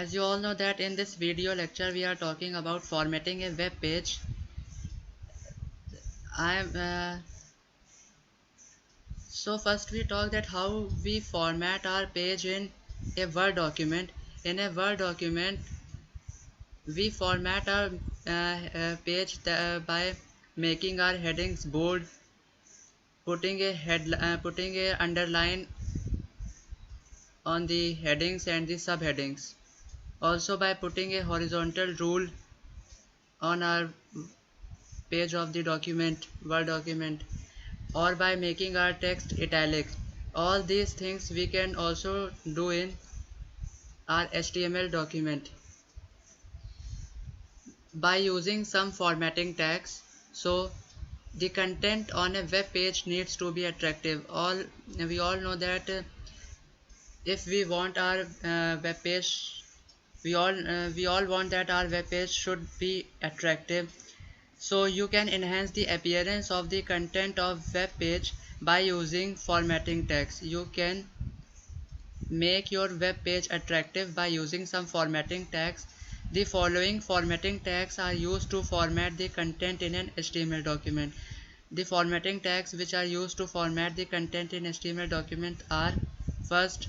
As you all know that in this video lecture we are talking about formatting a web page. So first we talk that how we format our page in a Word document. In a Word document we format our page by making our headings bold, putting a underline on the headings and the subheadings. Also by putting a horizontal rule on our page of the document, Word document, or by making our text italic. All these things we can also do in our HTML document by using some formatting tags. So the content on a web page needs to be attractive. We all know that if we want our web page, we all want that our web page should be attractive. So you can enhance the appearance of the content of web page by using formatting tags. You can make your web page attractive by using some formatting tags. The following formatting tags are used to format the content in an HTML document. The formatting tags which are used to format the content in HTML document are: first,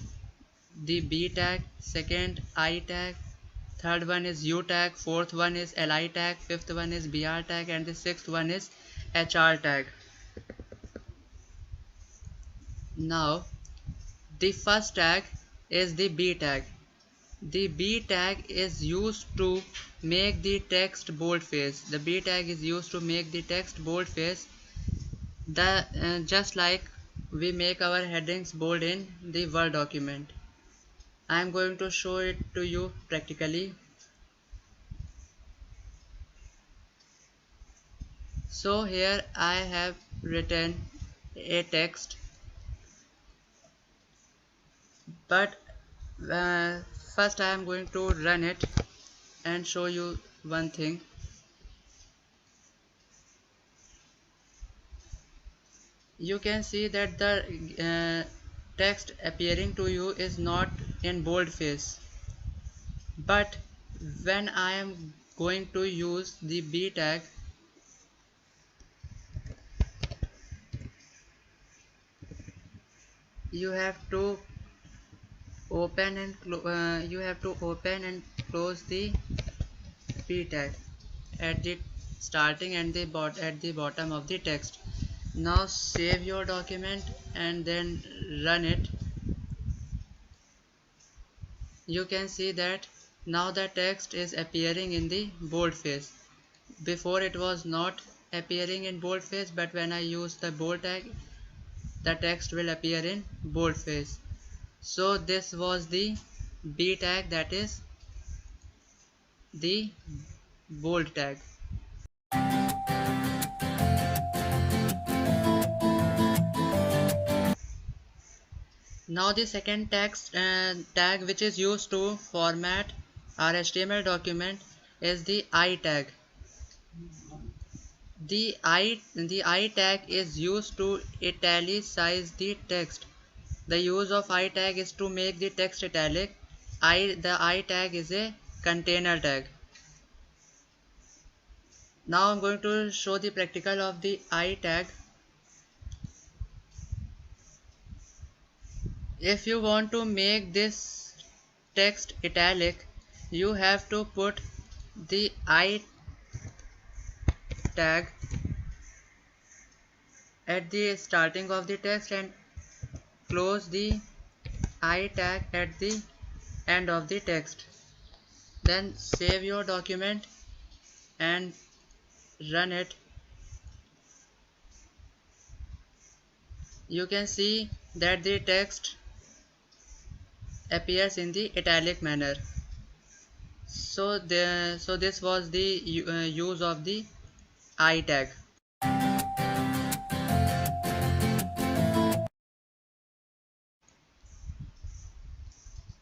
the B tag; second, I tag; third one is U tag; fourth one is LI tag; fifth one is BR tag; and the sixth one is HR tag. Now the first tag is the B tag. The B tag is used to make the text boldface. The B tag is used to make the text boldface. Just like we make our headings bold in the Word document. I am going to show it to you practically. So here I have written a text, but first I am going to run it and show you one thing. You can see that the text appearing to you is not in boldface, but when I am going to use the B tag, you have to open and close the B tag at the starting and at the bottom of the text. Now save your document and then run it. You can see that now the text is appearing in the boldface. Before it was not appearing in boldface, but when I use the bold tag, the text will appear in boldface. So this was the B tag, that is the bold tag. Now the second tag which is used to format our HTML document is the I tag. The I tag is used to italicize the text. The use of I tag is to make the text italic. The I tag is a container tag. Now I'm going to show the practical of the I tag. If you want to make this text italic, you have to put the I tag at the starting of the text and close the I tag at the end of the text. Then save your document and run it. You can see that the text appears in the italic manner. So this was the use of the I tag.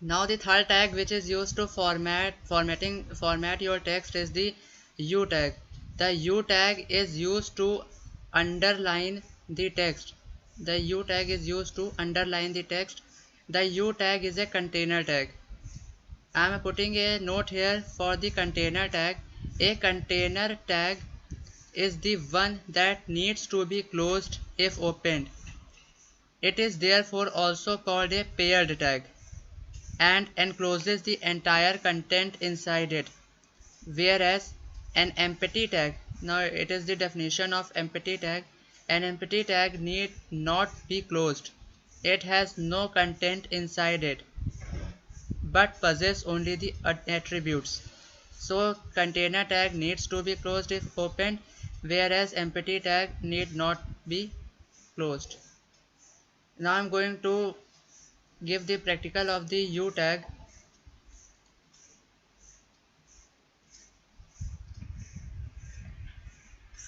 Now the third tag which is used to format your text is the U tag. The U tag is used to underline the text. The U tag is used to underline the text. The U tag is a container tag. I am putting a note here for the container tag. A container tag is the one that needs to be closed if opened. It is therefore also called a paired tag and encloses the entire content inside it, whereas an empty tag, now it is the definition of empty tag, an empty tag need not be closed. It has no content inside it but possess only the attributes. So container tag needs to be closed if opened, whereas empty tag need not be closed. Now I'm going to give the practical of the U tag.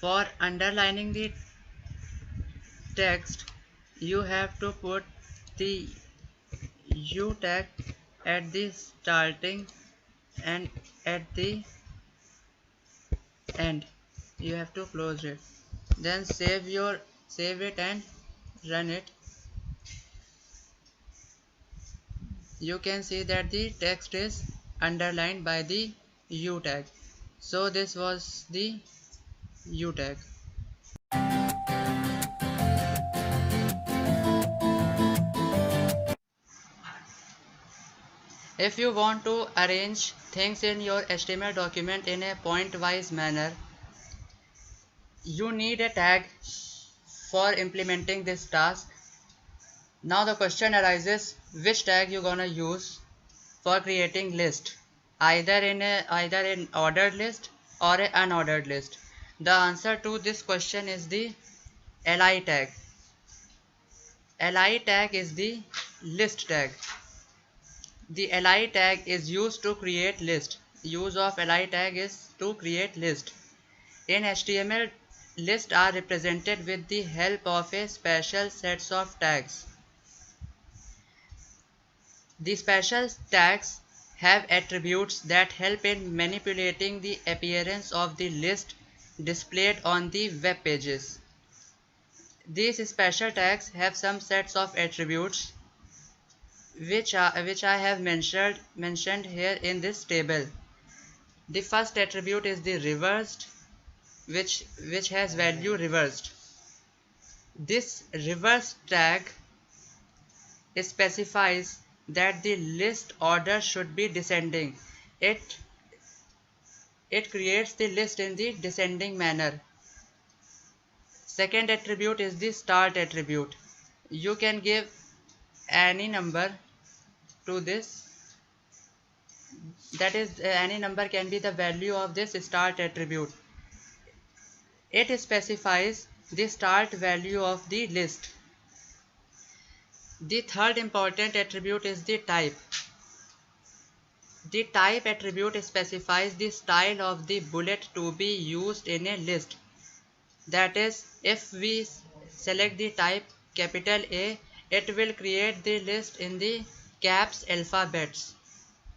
For underlining the text, you have to put the U tag at the starting and at the end. You have to close it. Then save it and run it. You can see that the text is underlined by the U tag. So this was the U tag. If you want to arrange things in your HTML document in a point-wise manner, you need a tag for implementing this task. Now the question arises, which tag you gonna use for creating list, either an ordered list or an unordered list. The answer to this question is the li tag. Li tag is the list tag. The li tag is used to create list. Use of li tag is to create list. In HTML, lists are represented with the help of a special sets of tags. The special tags have attributes that help in manipulating the appearance of the list displayed on the web pages. These special tags have some sets of attributes which I have mentioned here in this table. The first attribute is the reversed, which has value reversed. This reverse tag specifies that the list order should be descending. It creates the list in the descending manner. Second attribute is the start attribute. You can give any number to this, that is any number can be the value of this start attribute. It specifies the start value of the list. The third important attribute is the type. The type attribute specifies the style of the bullet to be used in a list. That is, if we select the type capital A, it will create the list in the caps alphabets.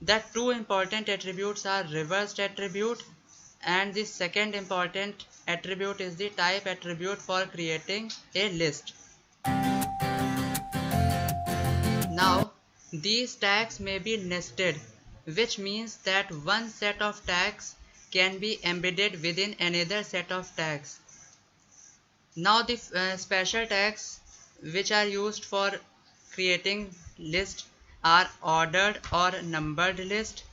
The two important attributes are reversed attribute, and the second important attribute is the type attribute for creating a list. Now, these tags may be nested, which means that one set of tags can be embedded within another set of tags. Now the special tags which are used for creating list are ordered or numbered list.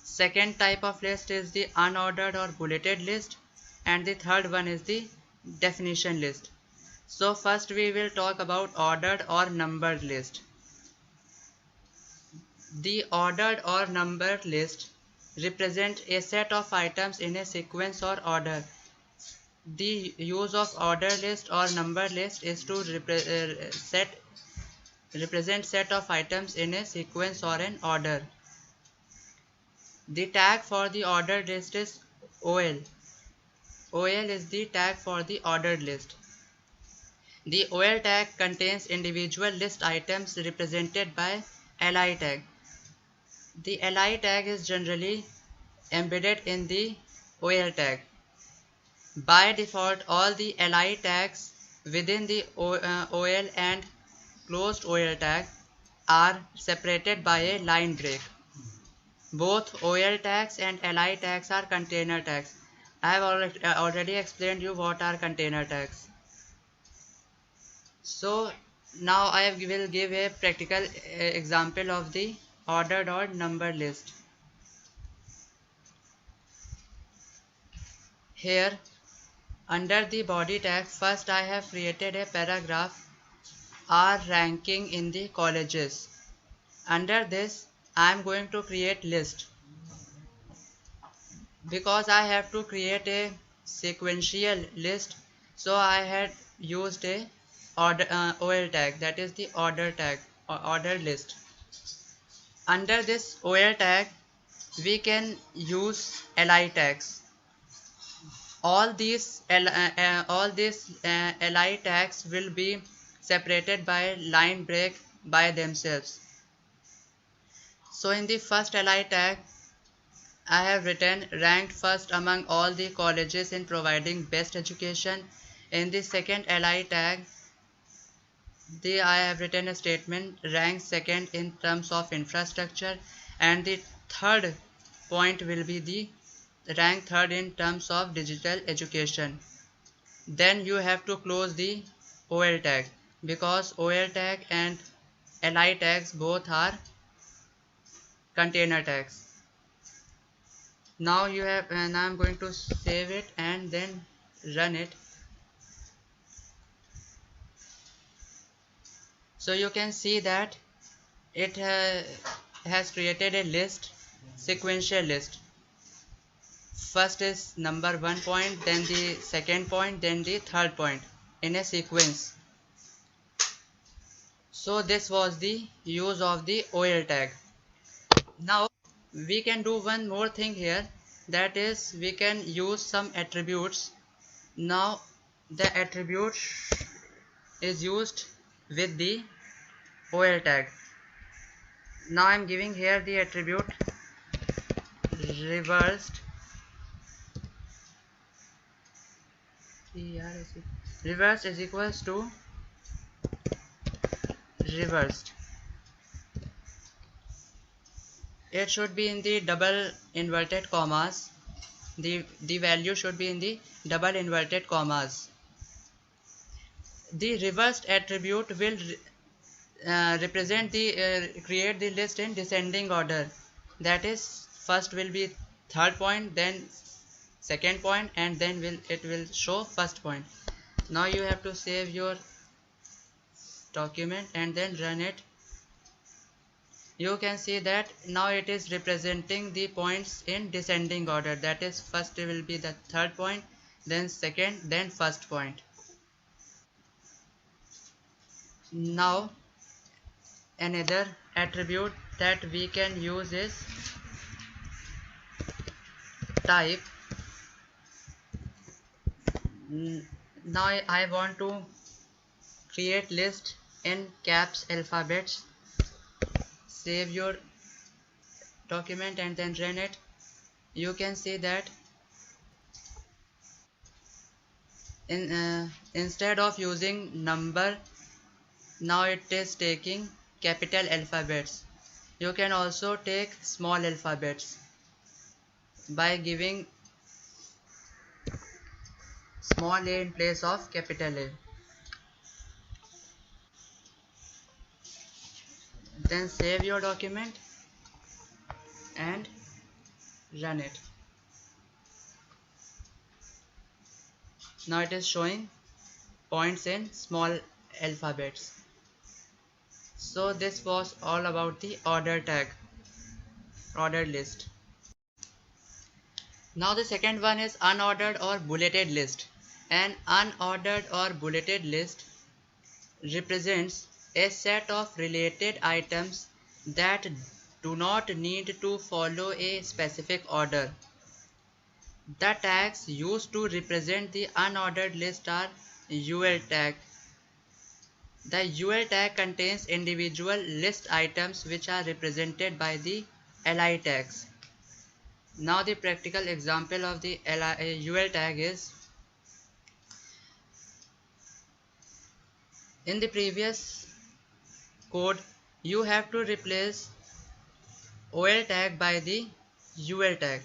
Second type of list is the unordered or bulleted list, and the third one is the definition list. So first we will talk about ordered or numbered list. The ordered or numbered list represent a set of items in a sequence or order. The use of ordered list or numbered list is to represent set of items in a sequence or an order. The tag for the ordered list is OL. OL is the tag for the ordered list. The OL tag contains individual list items represented by li tag. The li tag is generally embedded in the OL tag. By default, all the li tags within the OL and closed OL tag are separated by a line break. Both OL tags and LI tags are container tags. I have already explained you what are container tags. So now will give a practical example of the ordered or numbered list. Here under the body tag, first I have created a paragraph R ranking in the colleges. Under this I am going to create list because I have to create a sequential list, so I had used a OL tag, that is the order tag or order list. Under this OL tag we can use LI tags. All these LI tags will be separated by line break by themselves. So in the first LI tag I have written ranked first among all the colleges in providing best education. In the second LI tag, I have written a statement ranked second in terms of infrastructure, and the third point will be the rank third in terms of digital education. Then you have to close the OL tag because OL tag and LI tags both are container tags. Now I'm going to save it and then run it. So you can see that it has created a list, sequential list. First is number 1 point, then the second point, then the third point in a sequence. So this was the use of the OL tag. Now we can do one more thing here, that is we can use some attributes. Now the attribute is used with the OL tag. Now I am giving here the attribute reversed. Reversed is equals to reversed. It should be in the double inverted commas. The value should be in the double inverted commas. The reversed attribute will represent the create the list in descending order. That is, first will be third point, then second point, and then it will show first point. Now you have to save your document and then run it. You can see that now it is representing the points in descending order. That is, first will be the third point, then second, then first point. Now another attribute that we can use is type. Now I want to create list in caps alphabets. Save your document and then run it. You can see that instead of using number, now it is taking capital alphabets. You can also take small alphabets by giving small a in place of capital A. Then save your document and run it. Now it is showing points in small alphabets. So this was all about the order tag, ordered list. Now the second one is unordered or bulleted list. An unordered or bulleted list represents a set of related items that do not need to follow a specific order. The tags used to represent the unordered list are UL tag. The UL tag contains individual list items which are represented by the LI tags. Now the practical example of the UL tag is, in the previous code you have to replace OL tag by the UL tag.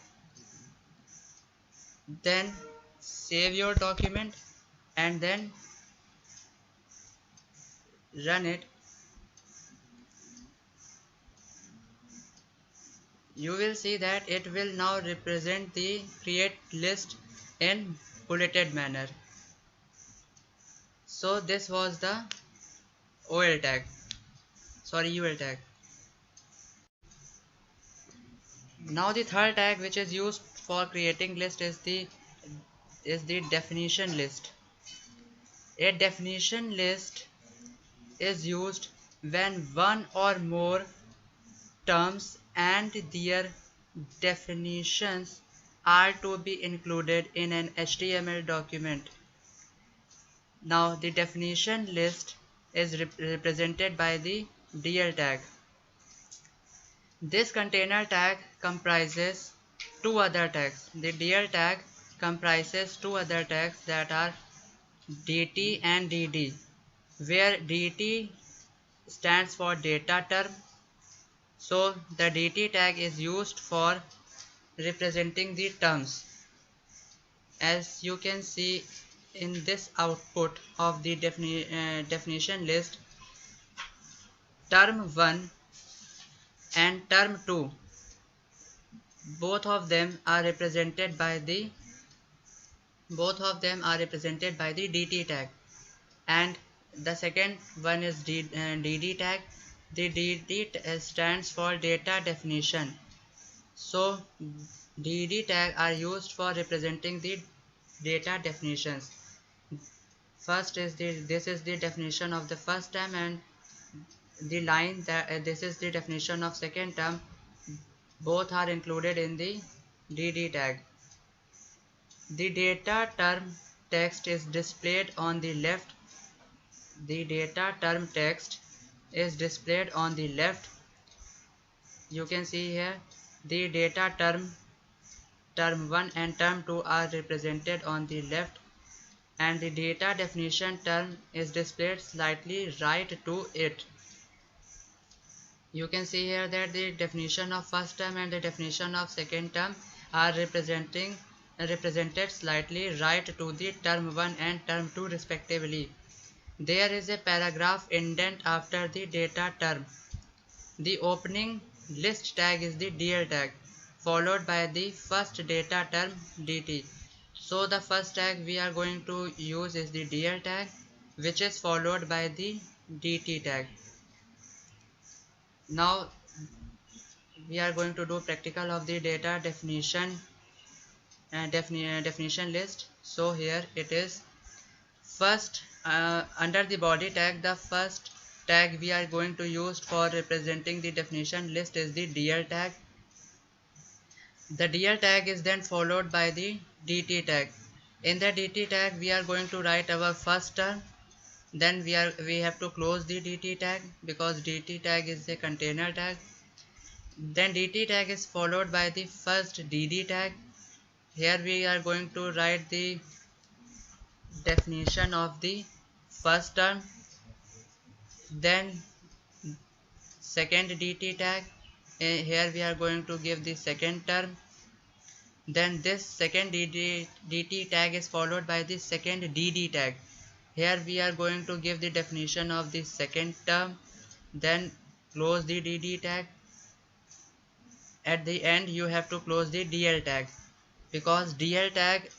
Then save your document and then run it. You will see that it will now represent the create list in bulleted manner. So this was the OL tag, sorry, UL tag. Now the third tag which is used for creating list is the definition list. A definition list is used when one or more terms and their definitions are to be included in an HTML document. Now the definition list is represented by the DL tag. This container tag comprises two other tags. The DL tag comprises two other tags that are DT and DD, where DT stands for data term. So the DT tag is used for representing the terms. As you can see in this output of the definition list, term 1 and term 2, both of them are represented by the DT tag, and the second one is DD tag. The DD stands for data definition. So DD tag are used for representing the data definitions. First is this is the definition of the first term, and the line that this is the definition of second term. Both are included in the DD tag. The data term text is displayed on the left. The data term text is displayed on the left. You can see here the data term 1 and term 2 are represented on the left, and the data definition term is displayed slightly right to it. You can see here that the definition of first term and the definition of second term are represented slightly right to the term 1 and term 2 respectively. There is a paragraph indent after the data term. The opening list tag is the DL tag, followed by the first data term DT. So the first tag we are going to use is the DL tag, which is followed by the DT tag. Now we are going to do practical of the data definition and definition list. So here it is. First, under the body tag, the first tag we are going to use for representing the definition list is the DL tag. The DL tag is then followed by the DT tag. In the DT tag we are going to write our first term. Then we have to close the DT tag because DT tag is a container tag. Then DT tag is followed by the first DD tag. Here we are going to write the definition of the first term. Then second DT tag. Here we are going to give the second term. Then this second DT tag is followed by the second DD tag. Here we are going to give the definition of the second term, then close the DD tag. At the end you have to close the DL tag, because DL tag,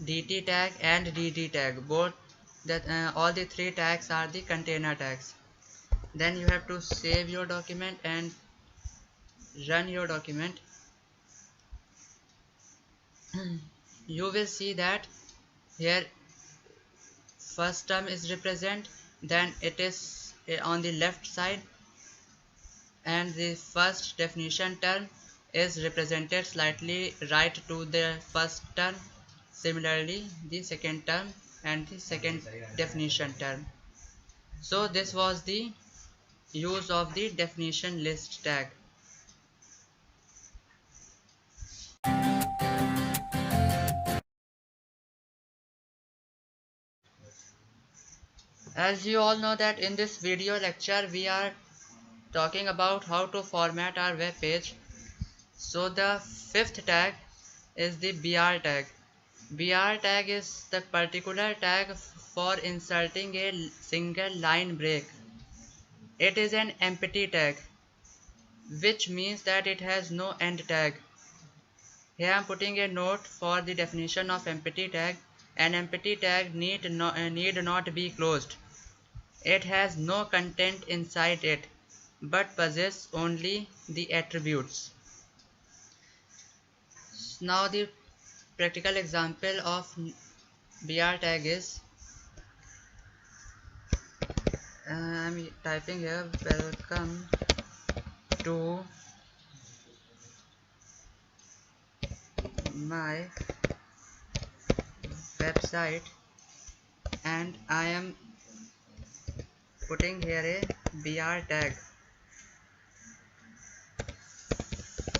DT tag and DD tag, both that all the three tags are the container tags. Then you have to save your document and run your document. You will see that here first term is represent, then it is on the left side, and the first definition term is represented slightly right to the first term. Similarly the second term and the second definition term. So this was the use of the definition list tag. As you all know that in this video lecture we are talking about how to format our web page. So the fifth tag is the BR tag. BR tag is the particular tag for inserting a single line break. It is an empty tag, which means that it has no end tag. Here I am putting a note for the definition of empty tag. An empty tag need not be closed. It has no content inside it, but possesses only the attributes. Now the practical example of BR tag is, I'm typing here, welcome to my website, and I am putting here a BR tag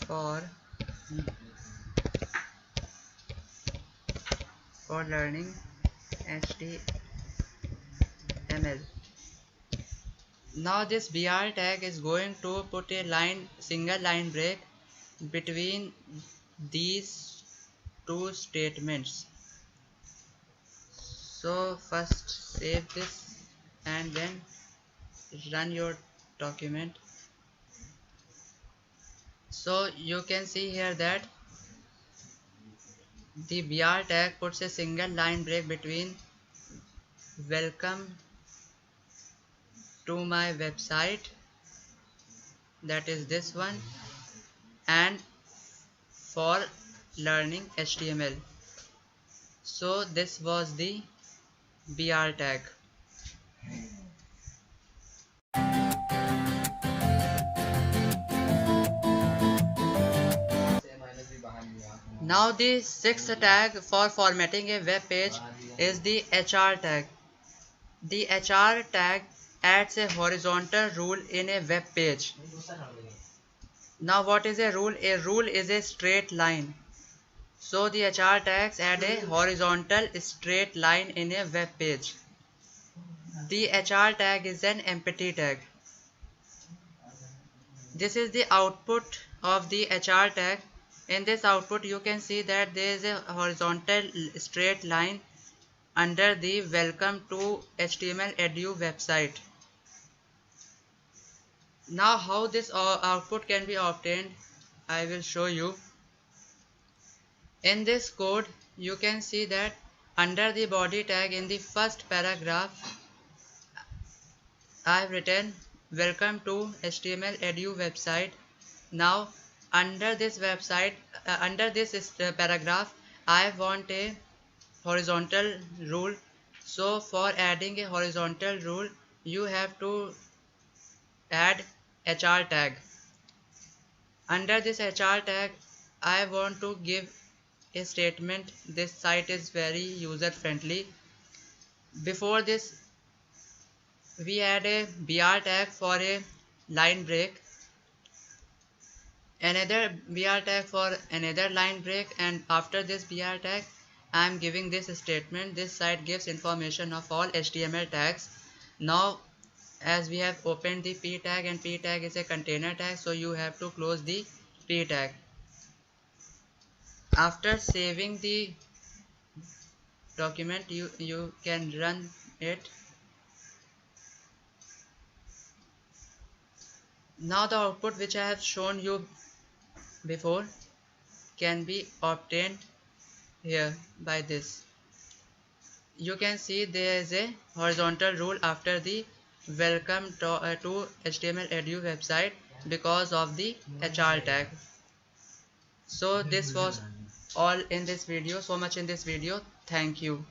for learning HTML. Now this BR tag is going to put a single line break between these two statements. So first save this and then run your document. So you can see here that the BR tag puts a single line break between welcome to my website, that is this one, and for learning HTML. So this was the BR tag. Now the sixth tag for formatting a web page is the HR tag. The HR tag adds a horizontal rule in a web page. Now what is a rule? A rule is a straight line. So the HR tags add a horizontal straight line in a web page. The HR tag is an empty tag. This is the output of the HR tag. In this output you can see that there is a horizontal straight line under the welcome to HTML edu website. Now how this output can be obtained, I will show you. In this code you can see that under the body tag in the first paragraph I have written welcome to HTML edu website. Now under this paragraph I want a horizontal rule. So for adding a horizontal rule you have to add HR tag. Under this HR tag I want to give a statement. This site is very user friendly. Before this we add a BR tag for a line break, another BR tag for another line break, and after this BR tag I am giving this statement. This site gives information of all HTML tags. Now as we have opened the P tag, and P tag is a container tag, so you have to close the P tag. After saving the document you can run it. Now the output which I have shown you before can be obtained here by this. You can see there is a horizontal rule after the welcome to HTML edu website because of the HR tag. So this was all in this video, so much in this video. Thank you.